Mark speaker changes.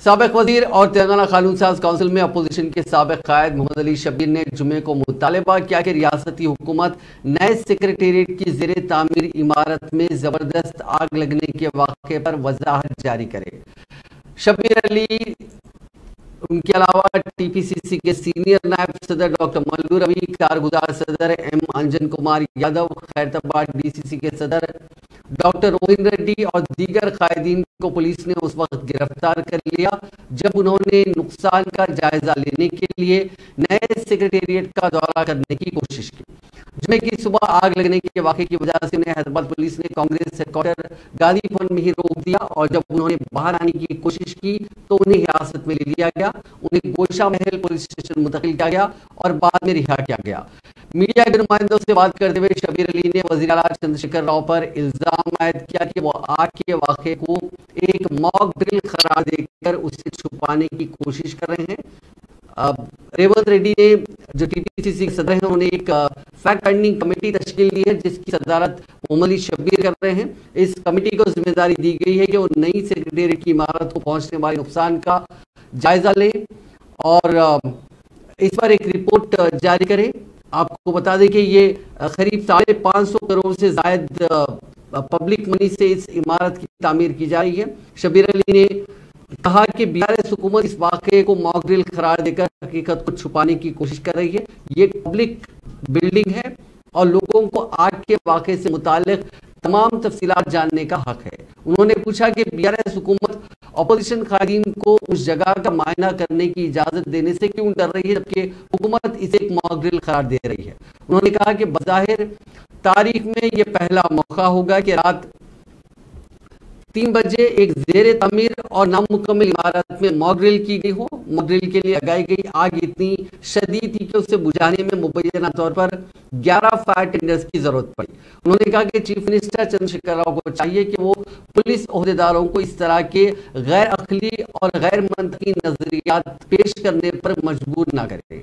Speaker 1: سابق وزیر اور تلنگانہ قانون ساز کونسل میں اپوزیشن کے سابق قائد محمد علی شبیر نے جمعے کو مطالبہ کیا کہ ریاستی حکومت نئے سیکریٹریٹ کی زیر تعمیر عمارت میں زبردست آگ لگنے کے واقعے پر وضاحت جاری کرے۔ شبیر علی ان کے علاوہ ٹی پی سی سی کے سینئر نائب صدر ڈاکٹر ملو روی، کارگزار صدر M Anjan Kumar Yadav, Khairatabad D C C کے صدر ڈاکٹر روہن ریڈی اور دیگر قائدین کو پولیس نے اس وقت گرفتار کر لیا جب انہوں نے نقصان کا جائزہ لینے کے لیے نئے سیکریٹریٹ کا دورہ کرنے کی کوشش کی۔ جمعے کی صبح آگ لگنے کے واقعے کی وجہ سے انہیں حیدرآباد پولیس نے کانگریس ہیڈ کوارٹر گاندھی بھون میں ہی روک دیا اور جب انہوں نے باہر آنے کی کوشش کی تو انہیں حراست میں لے لیا گیا، انہیں گوشہ محل پولیس اسٹیشن منتقل کیا گیا اور بعد میں رہا کیا گیا۔ میڈیا کے نمائندوں سے بات کرتے ہوئے شبیر علی نے وزیر اعلیٰ چندر شیکھر راؤ پر الزام عائد کیا کہ وہ آگ کے واقعے کو ایک موک ڈرل قرار دے کر اسے چھپانے کی کوشش کر رہے ہیں۔ ریونت ریڈی نے جو ٹی پی سی سی کے صدر ہیں انہوں نے ایک فیکٹ فائنڈنگ کمیٹی تشکیل دی ہے جس کی صدارت محمد علی شبیر کر رہے ہیں۔ اس کمیٹی کو ذمہ داری دی گئی ہے کہ وہ نئی سیکریٹریٹ کی عمارت کو پہنچنے والے نقصان کا جائزہ لیں اور اس پر ایک رپورٹ جاری کریں۔ آپ کو بتا دیں کہ یہ قریب 550 کروڑ سے زائد پبلک منی سے اس عمارت کی تعمیر کی جا رہی ہے۔ شبیر علی نے کہا کہ BRS حکومت اس واقعے کو موک ڈرل قرار دے کر حقیقت کو چھپانے کی کوشش کر رہی ہے۔ یہ پبلک بلڈنگ ہے اور لوگوں کو آگ کے واقعے سے متعلق تمام تفصیلات جاننے کا حق ہے۔ انہوں نے پوچھا کہ BRS حکومت اپوزیشن قائدین کو اس جگہ کا معائنہ کرنے کی اجازت دینے سے کیوں ڈر رہی ہے جبکہ حکومت اسے ایک موک ڈرل قرار دے رہی ہے۔ انہوں نے کہا کہ بظاہر تاریخ میں یہ پہلا موقع ہوگا کہ رات 3 بجے ایک زیر تعمیر اور نامکمل عمارت میں موک ڈرل کی گئی ہو۔ موک ڈرل کے لیے لگائی گئی آگ اتنی شدید تھی کہ اسے بجھانے میں مبینہ طور پر 11 فائر ٹینڈرز کی ضرورت پڑی۔ انہوں نے کہا کہ چیف منسٹر چندر شیکھر راؤ کو چاہیے کہ وہ پولیس عہدیداروں کو اس طرح کے غیر عقلی اور غیر منطقی نظریات پیش کرنے پر مجبور نہ کرے۔